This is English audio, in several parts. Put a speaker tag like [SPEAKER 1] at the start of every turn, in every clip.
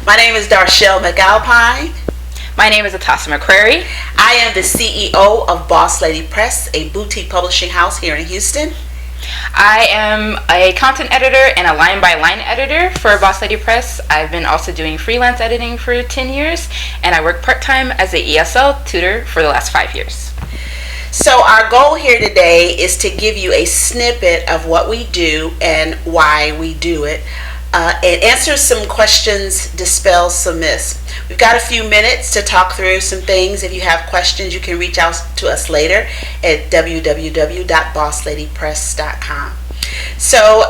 [SPEAKER 1] My name is Darshell McAlpine.
[SPEAKER 2] My name is Atossa McCrary.
[SPEAKER 1] I am the CEO of Boss Lady Press, a boutique publishing house here in Houston.
[SPEAKER 2] I am a content editor and a line-by-line editor for Boss Lady Press. I've been also doing freelance editing for 10 years, and I work part-time as an ESL tutor for the last 5 years.
[SPEAKER 1] So our goal here today is to give you a snippet of what we do and why we do it, and answer some questions, dispel some myths. We've got a few minutes to talk through some things. If you have questions, you can reach out to us later at www.bossladypress.com. So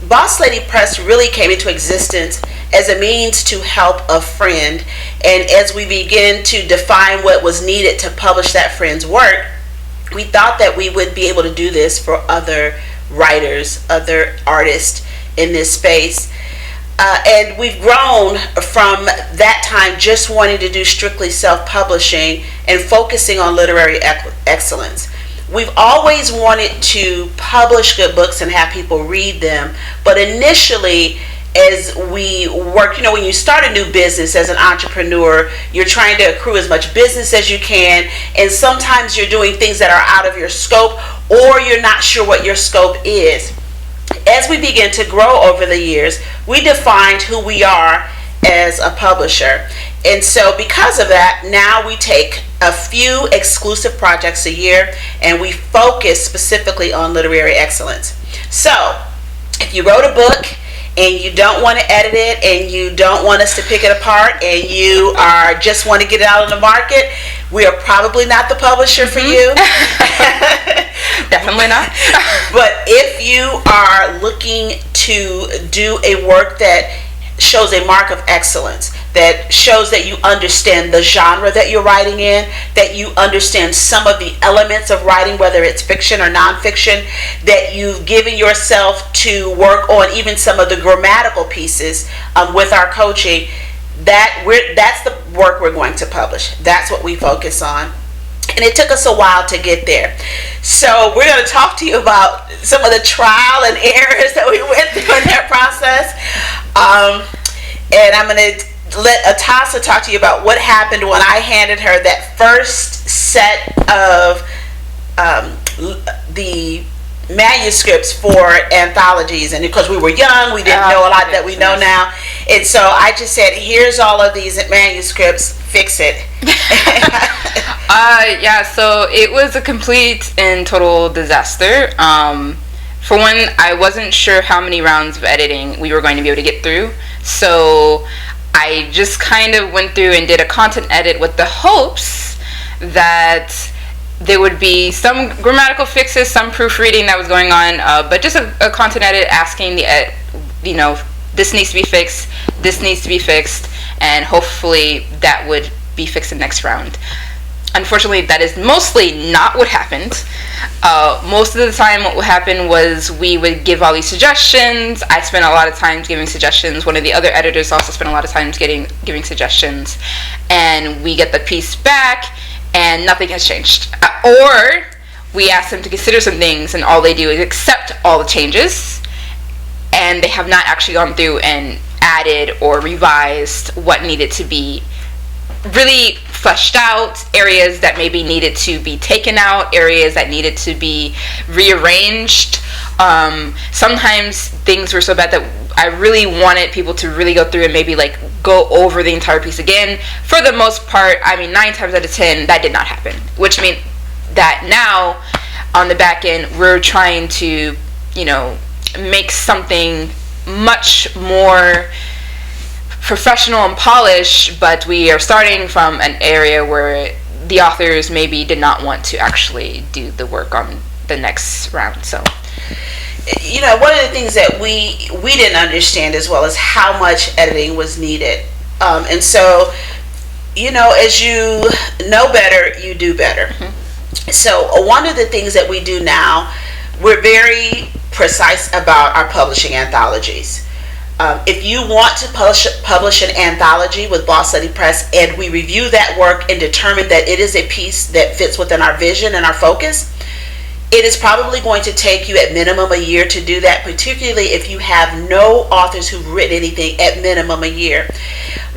[SPEAKER 1] Boss Lady Press really came into existence as a means to help a friend, and as we begin to define what was needed to publish that friend's work, we thought that we would be able to do this for other writers, other artists in this space. And we've grown from that time just wanting to do strictly self-publishing and focusing on literary excellence. We've always wanted to publish good books and have people read them, but initially, as we work, when you start a new business as an entrepreneur, you're trying to accrue as much business as you can, and sometimes you're doing things that are out of your scope, or you're not sure what your scope is. As we begin to grow over the years, we defined who we are as a publisher. And so because of that, now we take a few exclusive projects a year and we focus specifically on literary excellence. So if you wrote a book and you don't want to edit it and you don't want us to pick it apart and you just want to get it out on the market, we are probably not the publisher for you.
[SPEAKER 2] Definitely not.
[SPEAKER 1] But if you are looking to do a work that shows a mark of excellence, that shows that you understand the genre that you're writing in, that you understand some of the elements of writing, whether it's fiction or nonfiction, that you've given yourself to work on even some of the grammatical pieces with our coaching, that's the work we're going to publish. That's what we focus on. And it took us a while to get there. So we're going to talk to you about some of the trial and errors that we went through in that process. And I'm going to let Atossa talk to you about what happened when I handed her that first set of the manuscripts for anthologies. And because we were young, we didn't know a lot that we know now. And so I just said, here's all of these manuscripts, fix it.
[SPEAKER 2] So it was a complete and total disaster. For one, I wasn't sure how many rounds of editing we were going to be able to get through. So I just kind of went through and did a content edit with the hopes that there would be some grammatical fixes, some proofreading that was going on, but just a content edit asking this needs to be fixed, this needs to be fixed, and hopefully that would be fixed in the next round. Unfortunately, that is mostly not what happened. Most of the time what would happen was we would give all these suggestions. I spent a lot of time giving suggestions. One of the other editors also spent a lot of time giving suggestions. And we get the piece back and nothing has changed. Or we ask them to consider some things and all they do is accept all the changes. And they have not actually gone through and added or revised what needed to be really fleshed out, areas that maybe needed to be taken out, areas that needed to be rearranged. Sometimes things were so bad that I really wanted people to really go through and maybe go over the entire piece again. For the most part, 9 times out of 10, that did not happen, which means that now on the back end, we're trying to, make something much more professional and polished, but we are starting from an area where the authors maybe did not want to actually do the work on the next round. So
[SPEAKER 1] one of the things that we didn't understand as well is how much editing was needed, and so as you know better, you do better. Mm-hmm. So one of the things that we do now, we're very precise about our publishing anthologies. If you want to publish an anthology with Boss Lady Press and we review that work and determine that it is a piece that fits within our vision and our focus, it is probably going to take you at minimum a year to do that, particularly if you have no authors who've written anything, at minimum a year.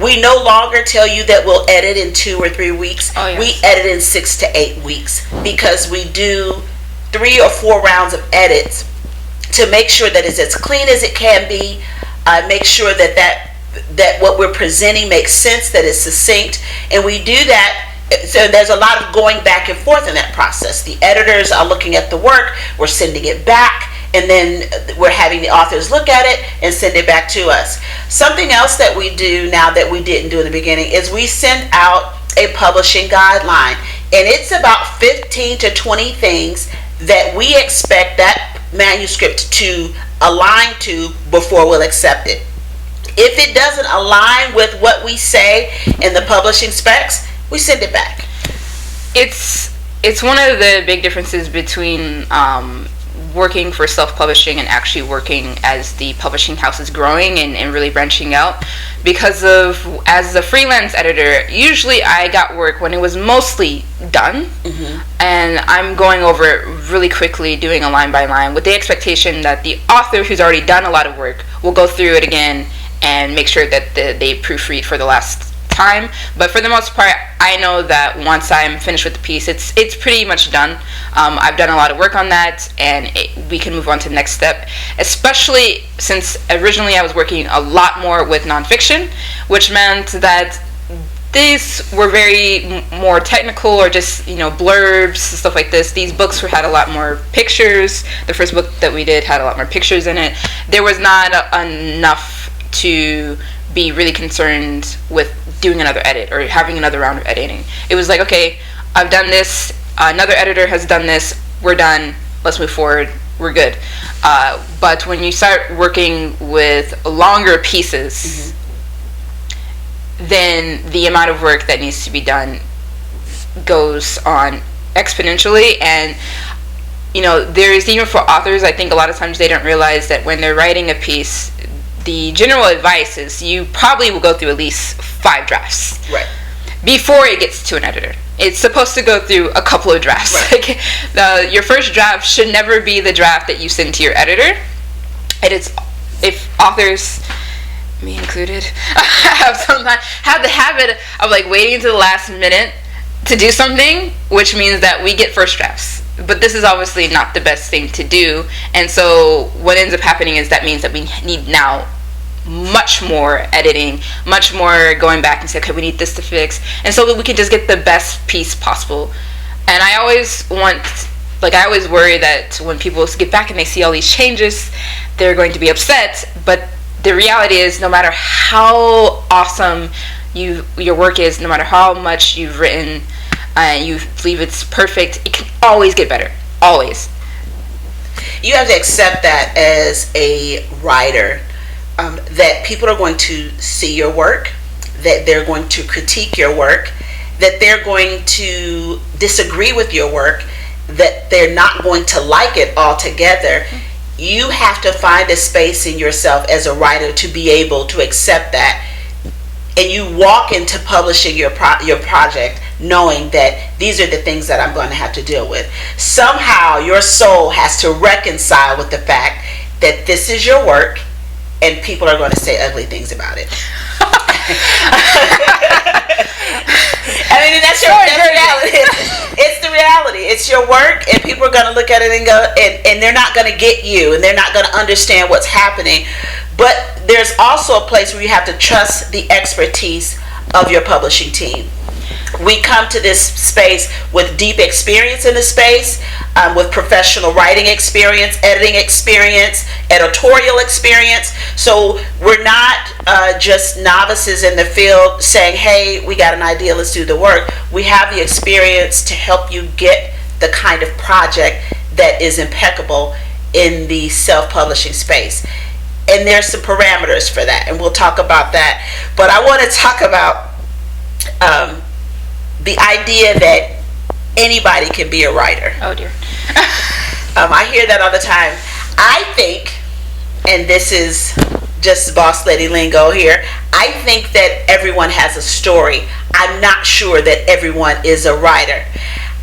[SPEAKER 1] We no longer tell you that we'll edit in 2 or 3 weeks.
[SPEAKER 2] Oh, yes.
[SPEAKER 1] We edit in 6 to 8 weeks because we do 3 or 4 rounds of edits to make sure that it's as clean as it can be. Make sure that what we're presenting makes sense, that it's succinct, and we do that. So there's a lot of going back and forth in that process. The editors are looking at the work, we're sending it back, and then we're having the authors look at it and send it back to us. Something else that we do now that we didn't do in the beginning is we send out a publishing guideline, and it's about 15 to 20 things that we expect that manuscript to align to before we'll accept it. If it doesn't align with what we say in the publishing specs, we send it back.
[SPEAKER 2] It's one of the big differences between working for self-publishing and actually working as the publishing house is growing and really branching out. Because as a freelance editor, usually I got work when it was mostly done, and I'm going over it really quickly, doing a line by line, with the expectation that the author who's already done a lot of work will go through it again and make sure that they proofread for the last time. But for the most part, I know that once I'm finished with the piece, it's pretty much done. I've done a lot of work on that, and we can move on to the next step, especially since originally I was working a lot more with nonfiction, which meant that these were very more technical, or just blurbs, stuff like this. These books had a lot more pictures. The first book that we did had a lot more pictures in it. There was not enough to be really concerned with doing another edit or having another round of editing. It was like, okay, I've done this, another editor has done this, we're done, let's move forward, we're good. But when you start working with longer pieces, then the amount of work that needs to be done goes on exponentially. And there's, even for authors, I think a lot of times they don't realize that when they're writing a piece, the general advice is you probably will go through at least 5 drafts before it gets to an editor. It's supposed to go through a couple of drafts. Your first draft should never be the draft that you send to your editor. It is, if authors, me included, have the habit of waiting until the last minute to do something, which means that we get first drafts. But this is obviously not the best thing to do, and so what ends up happening is that means that we need now much more editing, much more going back and say, okay, we need this to fix, and so that we can just get the best piece possible. And I always worry that when people get back and they see all these changes, they're going to be upset. But the reality is, no matter how awesome your work is, no matter how much you've written and you believe it's perfect, it can always get better. Always.
[SPEAKER 1] You have to accept that as a writer, that people are going to see your work, that they're going to critique your work, that they're going to disagree with your work, that they're not going to like it altogether. You have to find a space in yourself as a writer to be able to accept that. And you walk into publishing your project knowing that these are the things that I'm going to have to deal with. Somehow your soul has to reconcile with the fact that this is your work and people are going to say ugly things about it. I mean, that's reality. It's the reality. It's your work, and people are going to look at it and go, and they're not going to get you, and they're not going to understand what's happening. But there's also a place where you have to trust the expertise of your publishing team. We come to this space with deep experience in the space, with professional writing experience, editing experience, editorial experience. So we're not just novices in the field saying, hey, we got an idea, let's do the work. We have the experience to help you get the kind of project that is impeccable in the self-publishing space. And there's some parameters for that, and we'll talk about that. But I want to talk about the idea that anybody can be a writer.
[SPEAKER 2] Oh dear.
[SPEAKER 1] I hear that all the time. I think, and this is just boss lady lingo here, I think that everyone has a story. I'm not sure that everyone is a writer.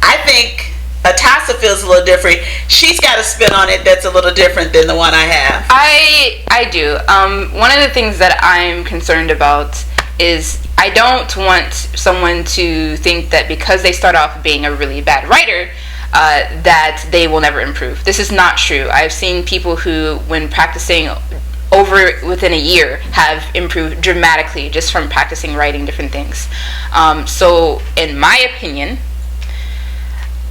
[SPEAKER 1] I think Atossa feels a little different. She's got a spin on it that's a little different than the one I have.
[SPEAKER 2] I do. One of the things that I'm concerned about is I don't want someone to think that because they start off being a really bad writer, that they will never improve. This is not true. I've seen people who, when practicing within a year, have improved dramatically just from practicing writing different things. So in my opinion,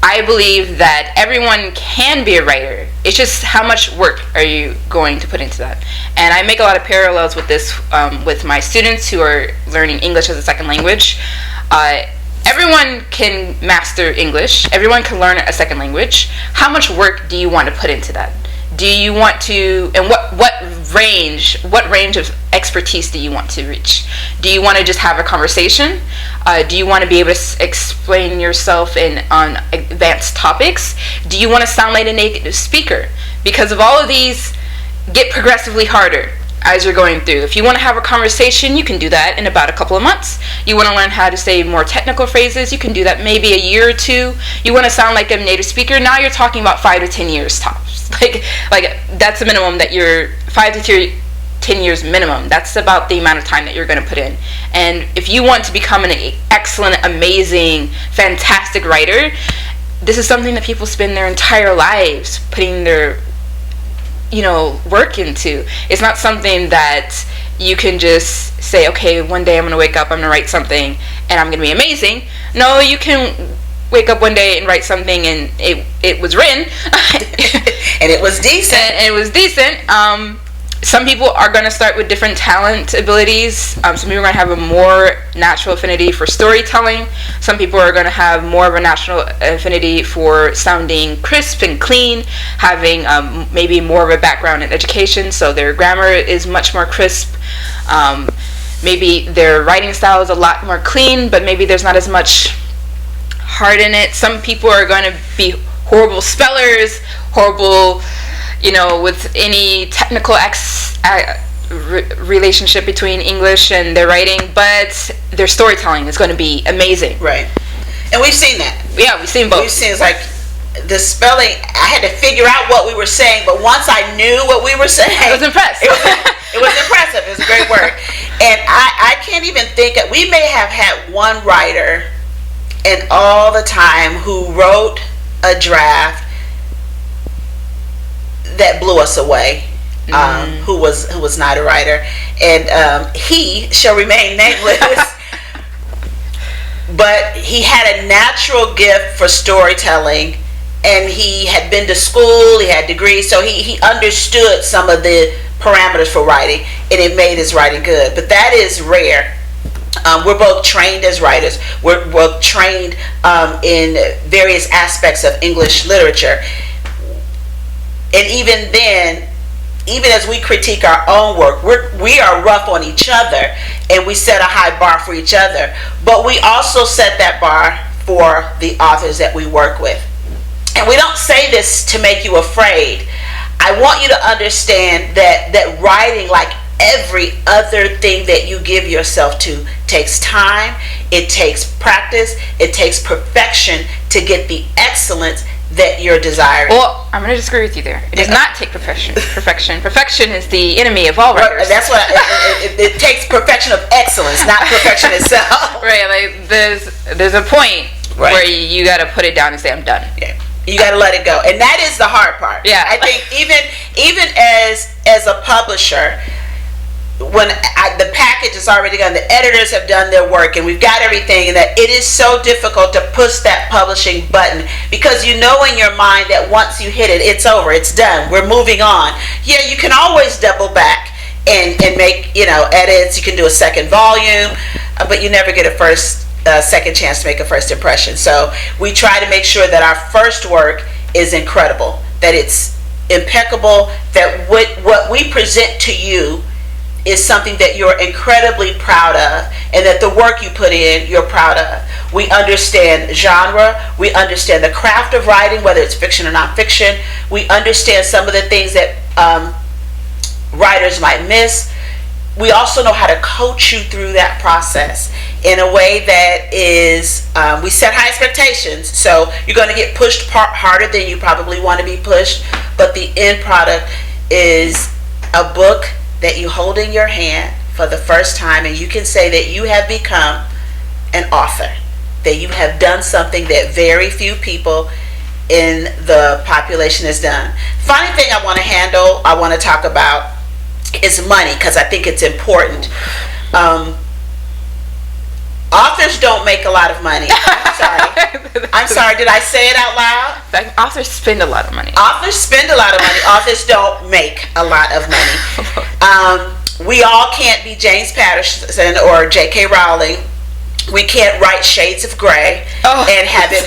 [SPEAKER 2] I believe that everyone can be a writer. It's just how much work are you going to put into that. And I make a lot of parallels with this with my students who are learning English as a second language. Everyone can master English. Everyone can learn a second language. How much work do you want to put into that? Do you want to, and what range of expertise do you want to reach? Do you want to just have a conversation? Do you want to be able to explain yourself on advanced topics? Do you want to sound like a native speaker? Because of all of these, get progressively harder as you're going through. If you want to have a conversation, you can do that in about a couple of months. You want to learn how to say more technical phrases, you can do that maybe a year or two. You want to sound like a native speaker, now you're talking about 5 to 10 years tops. Like that's the minimum that you're 5 to 10 years minimum. That's about the amount of time that you're going to put in. And if you want to become an excellent, amazing, fantastic writer, this is something that people spend their entire lives putting their work into. It's not something that you can just say, okay, one day I'm going to wake up, I'm going to write something, and I'm going to be amazing. No, you can wake up one day and write something, and it was written.
[SPEAKER 1] And it was decent.
[SPEAKER 2] And it was decent. Some people are going to start with different talent abilities. Some people are going to have a more natural affinity for storytelling. Some people are going to have more of a natural affinity for sounding crisp and clean, having maybe more of a background in education, so their grammar is much more crisp. Maybe their writing style is a lot more clean, but maybe there's not as much heart in it. Some people are going to be horrible spellers, horrible, with any technical relationship between English and their writing, but their storytelling is going to be amazing.
[SPEAKER 1] Right. And we've seen that.
[SPEAKER 2] Yeah, we've seen both.
[SPEAKER 1] We've seen, it's like the spelling, I had to figure out what we were saying, but once I knew what we were saying,
[SPEAKER 2] I was impressed.
[SPEAKER 1] It was impressive. It was great work. And I can't even think of, we may have had one writer in all the time who wrote a draft that blew us away, who was not a writer, and he shall remain nameless. But he had a natural gift for storytelling, and he had been to school, he had degrees, so he understood some of the parameters for writing, and it made his writing good. But that is rare. We're both trained as writers. We're both trained in various aspects of English literature. And even then, even as we critique our own work, we are rough on each other, and we set a high bar for each other. But we also set that bar for the authors that we work with. And we don't say this to make you afraid. I want you to understand that writing, like every other thing that you give yourself to, takes time, it takes practice, it takes perfection to get the excellence that you're desiring.
[SPEAKER 2] Well, I'm going to disagree with you there. It does not take perfection. Perfection is the enemy of all writers.
[SPEAKER 1] That's what it takes perfection of excellence, not perfection itself.
[SPEAKER 2] Right, like there's a point where you got to put it down and say, I'm done.
[SPEAKER 1] Yeah. You got to let it go, and that is the hard part.
[SPEAKER 2] Yeah.
[SPEAKER 1] I think even as a publisher, when the package is already done, the editors have done their work, and we've got everything, and that it is so difficult to push that publishing button, because you know in your mind that once you hit it, it's over, it's done, we're moving on. Yeah, you can always double back and make edits. You can do a second volume, but you never get a second chance to make a first impression. So we try to make sure that our first work is incredible, that it's impeccable, that what we present to you is something that you're incredibly proud of, and that the work you put in, you're proud of. We understand genre, we understand the craft of writing, whether it's fiction or nonfiction. We understand some of the things that writers might miss. We also know how to coach you through that process in a way that is, we set high expectations, so you're going to get pushed harder than you probably want to be pushed, but the end product is a book that you hold in your hand for the first time and you can say that you have become an author, that you have done something that very few people in the population has done. Funny thing I want to talk about is money, because I think it's important. Authors don't make a lot of money. I'm sorry, did I say it out loud?
[SPEAKER 2] Like, authors spend a lot of money.
[SPEAKER 1] Authors spend a lot of money. Authors don't make a lot of money. We all can't be James Patterson or J.K. Rowling. We can't write Shades of Grey and have it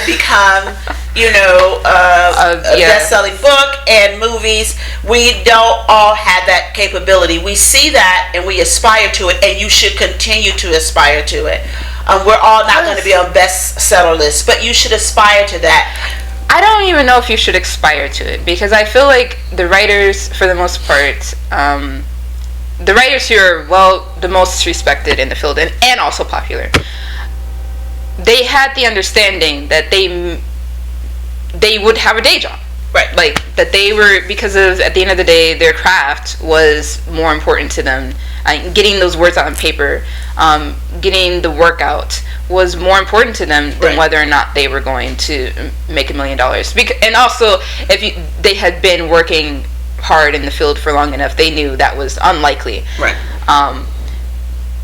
[SPEAKER 1] become a best-selling book and movies. We don't all have that capability. We see that and we aspire to it, and you should continue to aspire to it. We're all not going to be on bestseller lists, but you should aspire to that.
[SPEAKER 2] I don't even know if you should aspire to it, because I feel like the writers, for the most part, the writers who are, the most respected in the field and also popular, they had the understanding that they would have a day job.
[SPEAKER 1] Right.
[SPEAKER 2] Like, that they were, because of, at the end of the day, their craft was more important to them. Getting those words out on paper, getting the work out was more important to them than whether or not they were going to make $1 million. And also, if they had been working hard in the field for long enough, they knew that was unlikely.
[SPEAKER 1] Right.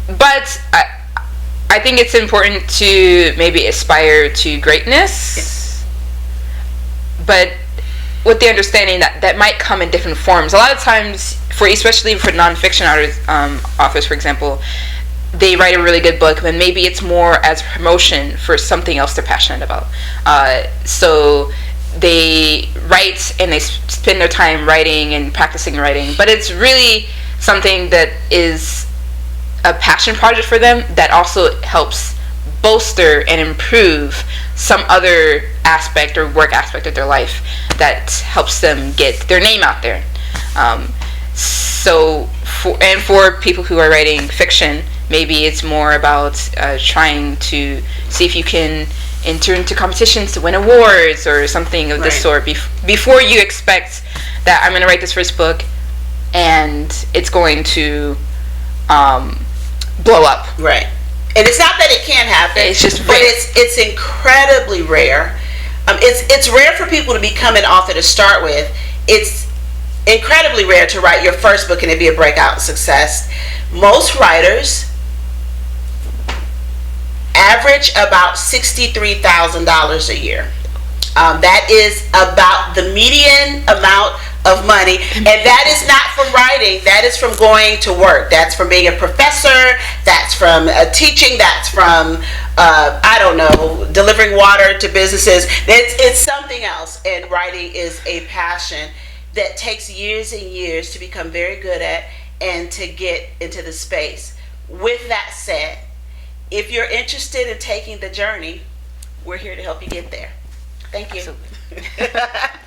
[SPEAKER 2] But I think it's important to maybe aspire to greatness.
[SPEAKER 1] Yes.
[SPEAKER 2] But with the understanding that might come in different forms. A lot of times, especially for nonfiction authors, for example, they write a really good book, but maybe it's more as promotion for something else they're passionate about. So they write and they spend their time writing and practicing writing, but it's really something that is a passion project for them that also helps bolster and improve some other aspect or work aspect of their life that helps them get their name out there. For people who are writing fiction, maybe it's more about trying to see if you can enter into competitions to win awards or something of this sort before you expect that I'm going to write this first book and it's going to blow up.
[SPEAKER 1] Right. And it's not that it can't happen.
[SPEAKER 2] It's just
[SPEAKER 1] rare. But it's incredibly rare. It's rare for people to become an author to start with. It's incredibly rare to write your first book and it be a breakout success. Most writers average about $63,000 a year. That is about the median amount of money, and that is not from writing. That is from going to work. That's from being a professor. That's from teaching. That's from delivering water to businesses. It's something else, and writing is a passion that takes years and years to become very good at and to get into the space. With that said, if you're interested in taking the journey, we're here to help you get there. Thank you.
[SPEAKER 2] Absolutely.